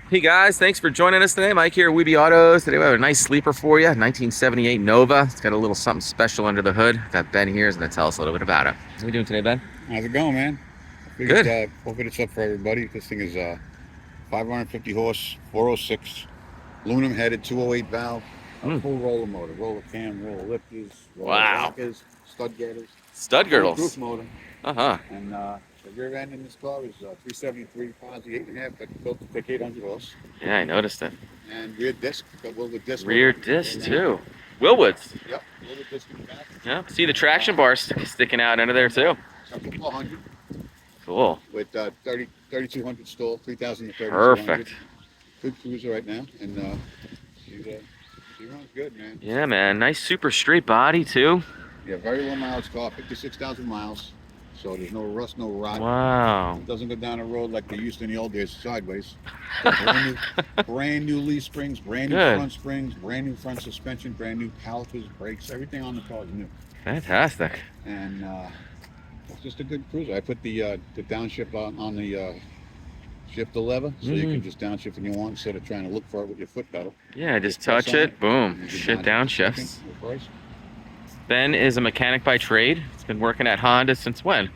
Hey guys, thanks for joining us today. Mike here at Weeby Autos. Today we have a nice sleeper for you, 1978 Nova. It's got a little something special under the hood. Got Ben here, who's going to tell us a little bit about it. How are we doing today, Ben? How's it going, man? Good. Hopefully it's up for everybody. This thing is 550 horse, 406, aluminum headed, 208 valve, full roller motor, roller cam, roller lifters, roller rockers, stud girdles. Stud girdles. Roof motor. Uh-huh. And the rear end in this car is 373 Posi 8.5, but built to take 800 horse. Yeah, I noticed it. And rear disc, got Wilwood disc. Rear disc too. Wilwoods. Yep, Wilwood disc in the back. Yeah. See the traction bar sticking out under there too. Something 400. Cool. With 3,200 stall, 3,000 to 3,200. Perfect. Good cruiser right now, and she runs good, man. Yeah, man. Nice super straight body too. Yeah, very low mileage car, 56,000 miles. So there's no rust, no rot. Wow. It doesn't go down the road like they used to in the old days, sideways. Brand new leaf springs, brand new front springs, brand new front suspension, brand new calipers, brakes, everything on the car is new. Fantastic. And it's just a good cruiser. I put the downshift on the shifter lever, so you can just downshift when you want instead of trying to look for it with your foot pedal. Yeah, just touch it, boom, shit downshifts. Ben is a mechanic by trade. He's been working at Honda since when?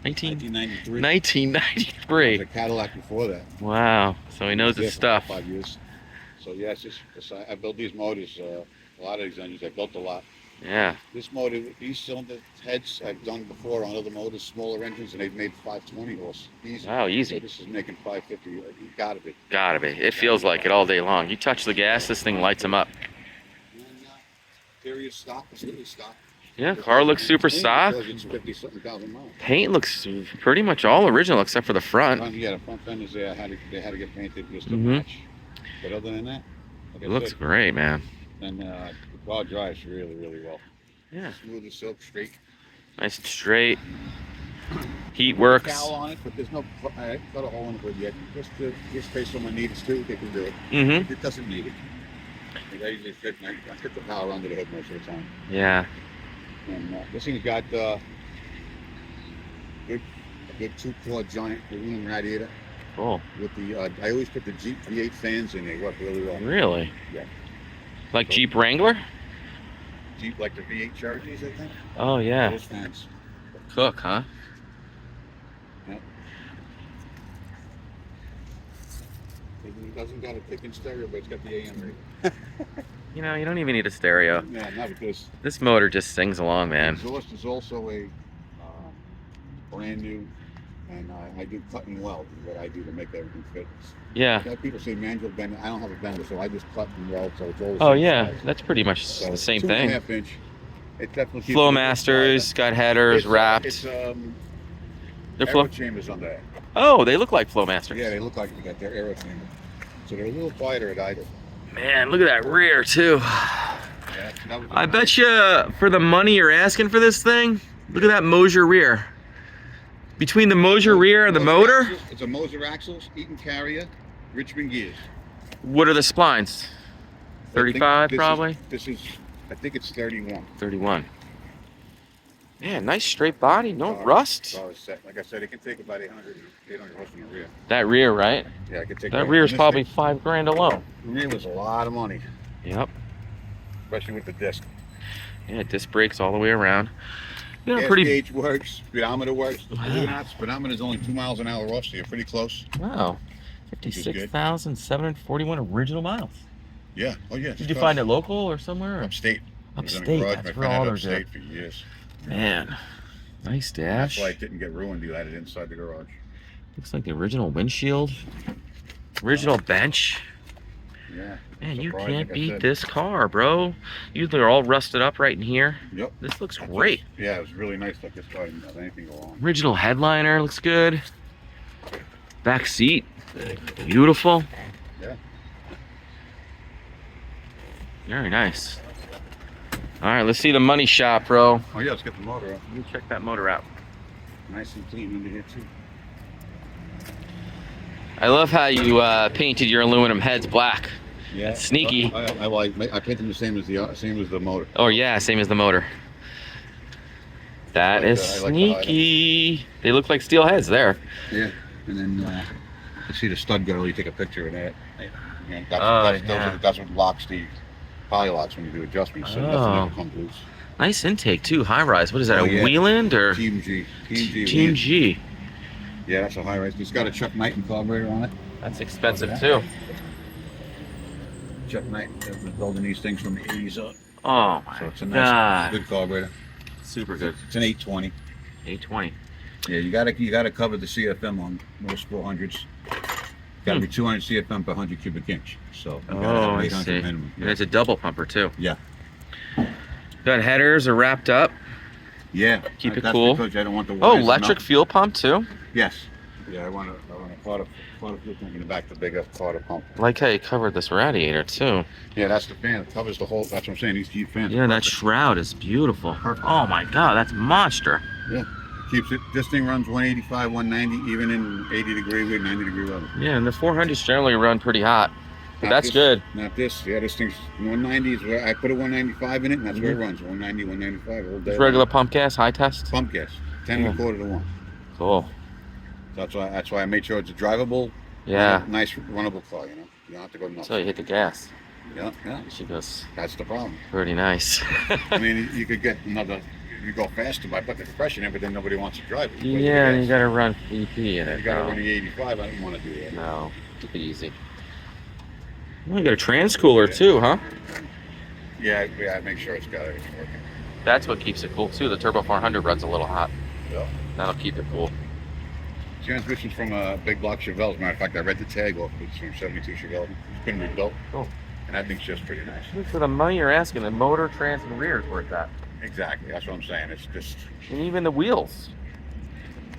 1993. 1993. I was a Cadillac before that. Wow. So he knows his stuff. 5 years. So yeah, I built these motors. A lot of these engines I built a lot. Yeah. This motor, these cylinder heads I've done before on other motors, smaller engines, and they've made 520 horse. Easy. Wow, easy. So this is making 550. You gotta be. Gotta be. It feels like it all day long. You touch the gas, this thing lights them up. Interior stock, completely stock. Yeah, car looks super stock. It's 50-something thousand miles. Paint looks pretty much all original except for the front. Yeah, the front fenders they had to get painted just to match. But other than that, it looks great, man. And the car drives really, really well. Yeah. Smooth as silk, straight. Nice and straight. Heat works. Cowl on it, but there's no. I got a hole in the hood yet. Just based on my needs too, they can do it. It doesn't need it. I usually fit the power under the hood most of the time. Yeah. And this thing's got a good 2-quad giant aluminum radiator. Cool. With the I always put the Jeep V8 fans in. They work really well. Really? Yeah. Like Jeep Wrangler? Jeep, like the V8 Cherokees, I think. Oh yeah. Those fans. Cook, huh? Yeah. It doesn't got a thick-in stereo, but it's got the AM rating. You know, you don't even need a stereo. Yeah, not because this motor just sings along, man. The exhaust is also a brand new, and I do cut and weld is what I do to make everything fit. Yeah. People say manual bender. I don't have a bender, so I just cut and weld, so it's all the Oh same yeah, size. that's pretty much the same thing. 2.5 inch. It definitely Flow Masters, got headers, wrapped. It's They're Aero chambers on that. Oh, they look like Flow Masters. Yeah, they look like they got their Aero chamber. So they're a little quieter at idle. Man, look at that rear too. Yeah, I bet you for the money you're asking for this thing, look at that Moser rear. Between the Moser rear and the motor, axles, it's a Moser axles, Eaton carrier, Richmond gears. What are the splines? 35 probably? I think it's 31. 31. Man, nice straight body, no rust. Like I said, it can take about 800 horse in the rear. That rear, right? Yeah, it can take that rear is probably $5,000 alone. The rear was a lot of money. Yep. Especially with the disc. Yeah, disc brakes all the way around. You know, pretty gauge works, speedometer works. Believe it or not, speedometer is only 2 miles an hour off, so you're pretty close. Wow. 56,741 original miles. Yeah. Oh yeah. Did you find it local or somewhere? Or? Upstate. Upstate. That's where all those are. For years. Man, nice dash. That's why it didn't get ruined. You had it inside the garage. Looks like the original windshield. Original bench. Yeah. Man, you can't beat this car, bro. Usually they're all rusted up right in here. Yep. This looks great. Yeah, it was really nice. Like this car didn't have anything go wrong. Original headliner looks good. Back seat, beautiful. Yeah. Very nice. All right, let's see the money shop, bro. Oh yeah, let's get the motor out. Let me check that motor out. Nice and clean under here too. I love how you painted your aluminum heads black. Yeah. It's sneaky. I painted them the same as the motor. Oh yeah, same as the motor. That is sneaky. They look like steel heads there. Yeah, and then You see the stud girdle, you take a picture of that. And that's what locks the poly locks when you do adjustments, so nothing ever comes loose. Nice intake too, high rise. What is that, a yeah. Weiand or? Team G. Team G. Yeah, that's a high rise. It's got a Chuck Knighton carburetor on it. That's expensive too. Chuck Knighton has been building these things from the 80s up. Oh my So it's a God. nice, good carburetor. Super good. It's an 820. 820. Yeah, you gotta cover the CFM on most 400s. Got to be 200 CFM per 100 cubic inch. So you gotta have I 800 see. minimum. And it's a double pumper too. Yeah. Got headers are wrapped up. Yeah. Keep it that's cool. Because I don't want the Oh, wires to electric melt. fuel pump too. Yes. Yeah, I want a Carter fuel tank in the back, the bigger Carter pump. Like how you covered this radiator too. Yeah, that's the fan. It covers the whole. That's what I'm saying. These deep fans. Yeah, that shroud is beautiful. Perfect. Oh my God, that's monster. Yeah. Keeps it. This thing runs 185, 190, even in 80-degree wind, 90-degree weather. Yeah, and the 400s generally run pretty hot. But Not that's this, good. Not this. Yeah, this thing's 190 is where I put a 195 in it, and that's where it runs. 190, 195 all day. It's regular pump gas, high test. Pump gas. 10 and a quarter to 1. Cool. That's why I made sure it's a drivable, Yeah. nice runnable car. You know, you don't have to go nuts. So you hit the gas. Yeah, yeah. She goes That's the problem. pretty nice. I mean, you could get another. You go faster by putting the compression in, but then nobody wants to drive it. Yeah, and you gotta run EP in it. You gotta though. run the 85. I didn't want to do that. No, keep it easy. Oh, you got a trans cooler too, huh? Yeah, I make sure it's got everything working. That's what keeps it cool too. The Turbo 400 runs a little hot. Yeah. That'll keep it cool. Transmission's from a big block Chevelle. As a matter of fact, I read the tag off. It's from 72 Chevelle. It's been rebuilt. Cool. And that thing's just pretty nice. For the money you're asking, the motor, trans, and rear is worth that. Exactly. That's what I'm saying. It's just. And even the wheels.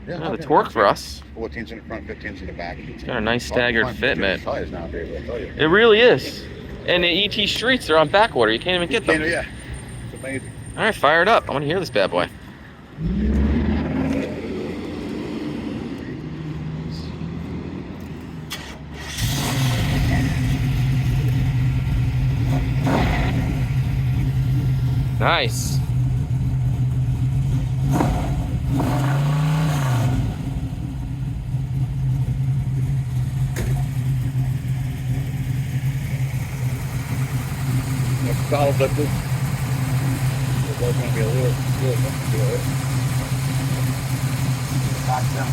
Yeah, The torque for us. 14's in the front, 15's in the back. It's got a nice staggered fitment. Tires nowadays, I'll tell you. It really is. And the ET streets are on back order. You can't even get them. Yeah. It's amazing. All right, fire it up. I want to hear this bad boy. Nice. Solid lifters. There's always going to be a little something to it. Back down.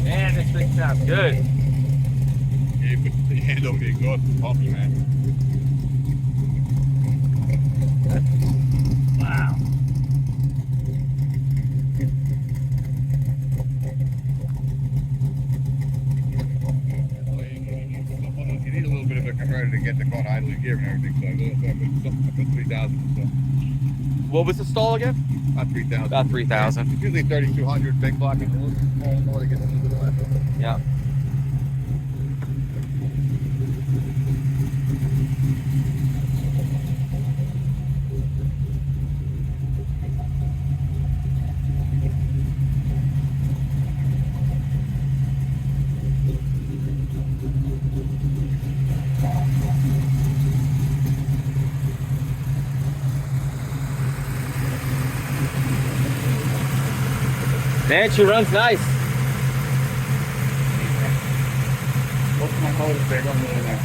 Man, this thing sounds good. Yeah, you put the hand over the exhaust pumps, man. Wow. You need a little bit of a converter to get the car idle gear and everything, so I put 3,000 so. What was the stall again? About 3,000. About 3,000. It's usually 3,200 big block and a little small more to get into the left. Yeah. Man, she runs nice. Most of my motors, they run really nice.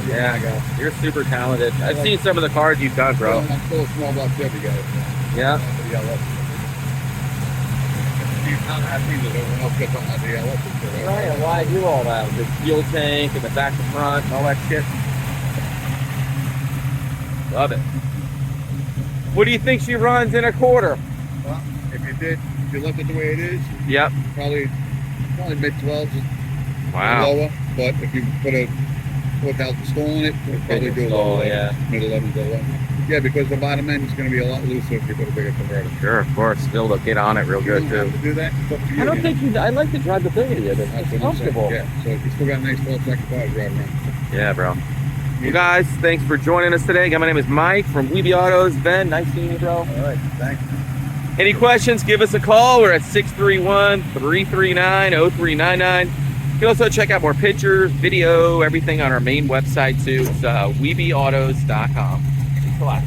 Yeah, I got. You're super talented. I've seen some of the cars you've done, bro. I'm still a small block Chevy guy. Yeah. Yeah, I love it. I'm happy that everyone else gets on that DLS. Right, and why do all that? The fuel tank and the back to front and all that shit. Love it. What do you think she runs in a quarter? Well, if you left it the way it is, Yep. probably mid 12s. Wow. Lower, but if you put a 4,000 stall in it, it'll probably do a stall, lower. yeah. Mid 11s, 11. Yeah, because the bottom end is going to be a lot looser if you put a bigger converter. Sure, of course. Bill will get on it real You good don't too. have to do that. It's up to you. I don't you think you. I like the drivability of it. That's It's what I'm saying. comfortable. Yeah, so if you still got a nice 12-second car, drive around. Yeah, bro. You guys, thanks for joining us today. Again, my name is Mike from Weeby Autos. Ben, nice seeing you, bro. All right, thanks. Any questions, give us a call. We're at 631-339-0399. You can also check out more pictures, video, everything on our main website too. It's weebyautos.com. Thanks a lot.